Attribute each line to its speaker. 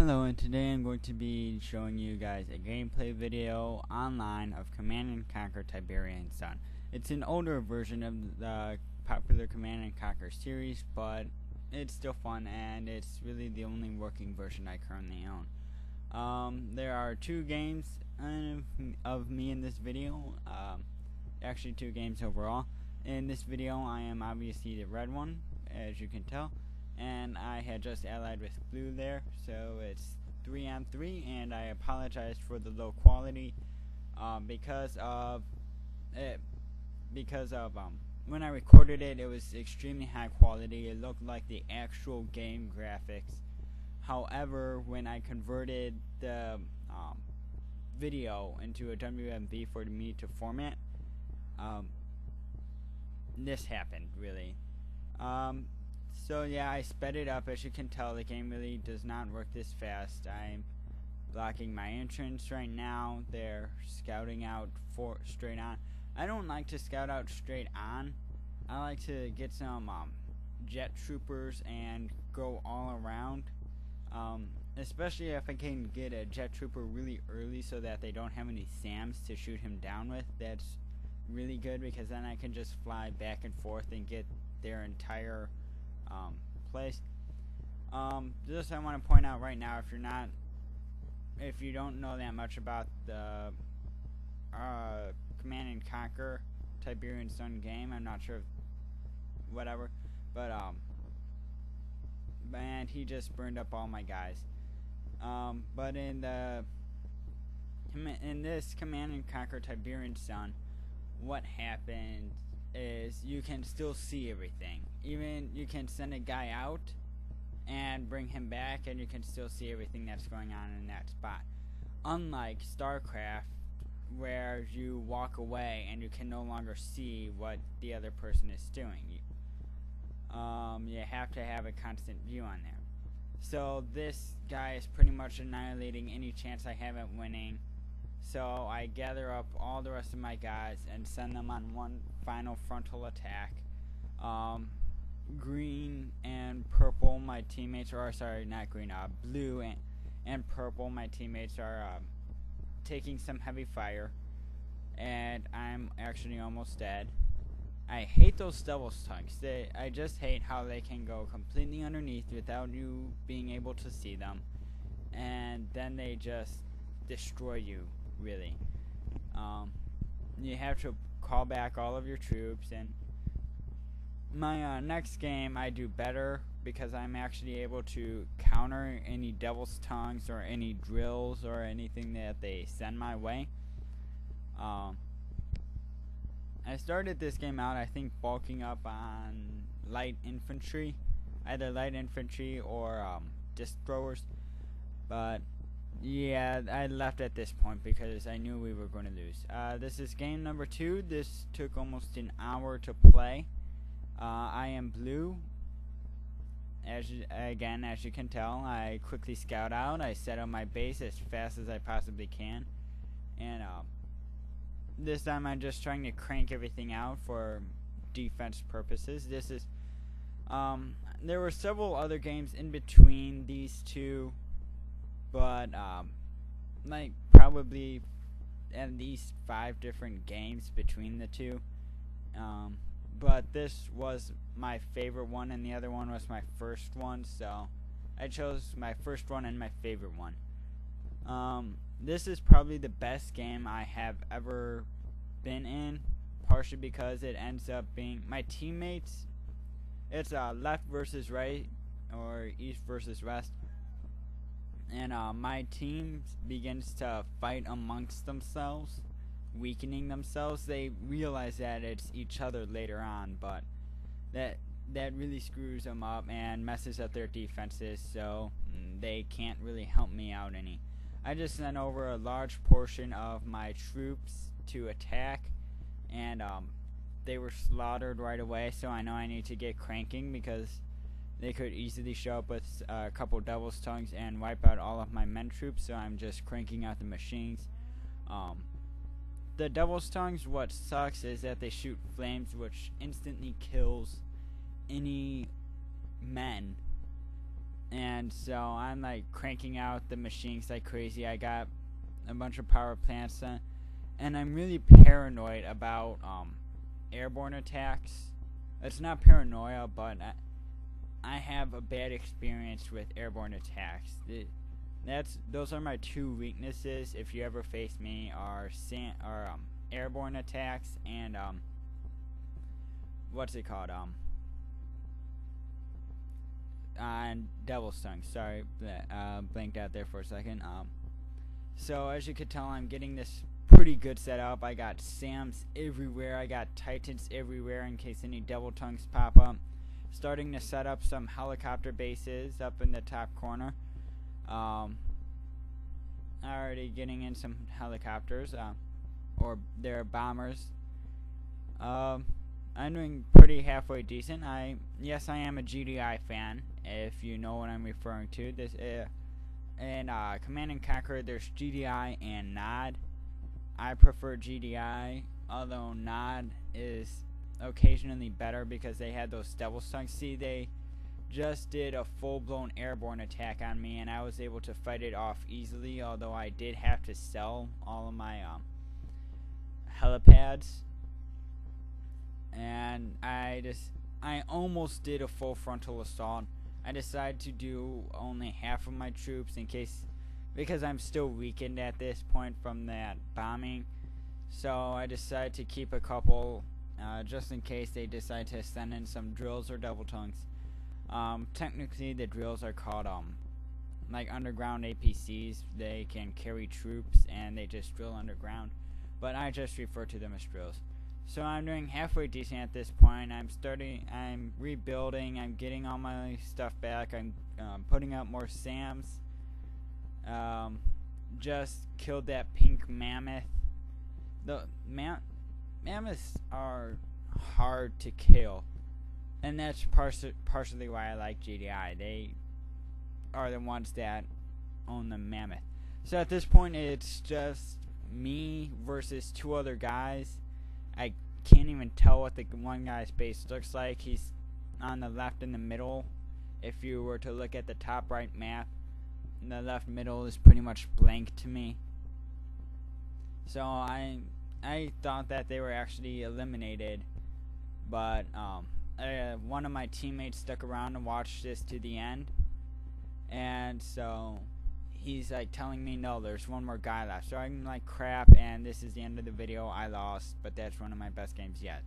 Speaker 1: Hello, and today I'm going to be showing you guys a gameplay video online of Command & Conquer Tiberian Sun. It's an older version of the popular Command & Conquer series, but it's still fun, and it's really the only working version I currently own. There are two games of me in this video, actually two games overall. In this video I am obviously the red one, as you can tell. And I had just allied with blue there, so it's 3-on-3, and I apologize for the low quality because of when I recorded it, it was extremely high quality. It looked like the actual game graphics. However, when I converted the video into a WMV for me to format, this happened really. So yeah, I sped it up. As you can tell, the game really does not work this fast. I'm blocking my entrance right now. They're scouting out straight on. I don't like to scout out straight on. I like to get some jet troopers and go all around. Especially if I can get a jet trooper really early so that they don't have any SAMs to shoot him down with. That's really good, because then I can just fly back and forth and get their entire place. Just I want to point out right now, if you don't know that much about the Command & Conquer Tiberian Sun game, I'm not sure whatever, but and he just burned up all my guys. But in this Command & Conquer Tiberian Sun, what happened is you can still see everything. Even you can send a guy out and bring him back, and you can still see everything that's going on in that spot. Unlike StarCraft, where you walk away and you can no longer see what the other person is doing. You have to have a constant view on there. So this guy is pretty much annihilating any chance I have at winning. So I gather up all the rest of my guys and send them on one final frontal attack. Green and purple, my teammates, or sorry, not green, blue and purple, my teammates are taking some heavy fire, and I'm actually almost dead. I hate those devil's tongues. I just hate how they can go completely underneath without you being able to see them, and then they just destroy you. Really, you have to call back all of your troops. And my next game I do better, because I'm actually able to counter any devil's tongues or any drills or anything that they send my way. I started this game out, I think, bulking up on light infantry, either light infantry or disc throwers, but yeah, I left at this point because I knew we were going to lose. This is game number 2. This took almost an hour to play. I am blue. As you can tell, I quickly scout out. I set up my base as fast as I possibly can. And this time I'm just trying to crank everything out for defense purposes. This is there were several other games in between these two, but like probably at least 5 different games between the two. But this was my favorite one, and the other one was my first one, so I chose my first one and my favorite one. This is probably the best game I have ever been in, partially because it ends up being my teammates. It's left versus right, or east versus west. And my team begins to fight amongst themselves, weakening themselves. They realize that it's each other later on, but that really screws them up and messes up their defenses, so they can't really help me out any. I just sent over a large portion of my troops to attack, and they were slaughtered right away, so I know I need to get cranking, because they could easily show up with a couple devil's tongues and wipe out all of my men troops, so I'm just cranking out the machines. The devil's tongues, what sucks is that they shoot flames, which instantly kills any men, and And so I'm like cranking out the machines like crazy. I got a bunch of power plants, and I'm really paranoid about airborne attacks. It's not paranoia, but I have a bad experience with airborne attacks. Those are my two weaknesses. If you ever face me, are airborne attacks and what's it called? And Devil's Tongue. Sorry, blanked out there for a second. So as you could tell, I'm getting this pretty good setup. I got Sams everywhere. I got Titans everywhere in case any Devil Tongues pop up. Starting to set up some helicopter bases up in the top corner. Already getting in some helicopters, or they're bombers. I'm doing pretty halfway decent. Yes, I am a GDI fan, if you know what I'm referring to. This and Command and Conquer, there's GDI and NOD. I prefer GDI, although NOD is occasionally better because they had those Devil Tongues. See, they just did a full-blown airborne attack on me, and I was able to fight it off easily, although I did have to sell all of my helipads. And I almost did a full frontal assault. I decided to do only half of my troops because I'm still weakened at this point from that bombing. So I decided to keep a couple just in case they decide to send in some drills or Devil Tongues. Technically the drills are called like underground APCs. They can carry troops and they just drill underground, but I just refer to them as drills. So I'm doing halfway decent at this point. I'm rebuilding, I'm getting all my stuff back, I'm putting out more SAMs. Just killed that pink mammoth. The mammoths are hard to kill, and that's partially why I like GDI. They are the ones that own the mammoth. So at this point it's just me versus two other guys. I can't even tell what the one guy's base looks like. He's on the left in the middle. If you were to look at the top right map, the left middle is pretty much blank to me. So I thought that they were actually eliminated, but one of my teammates stuck around and watched this to the end, and so he's like telling me, no, there's one more guy left. So I'm like, crap, and this is the end of the video. I lost, but that's one of my best games yet.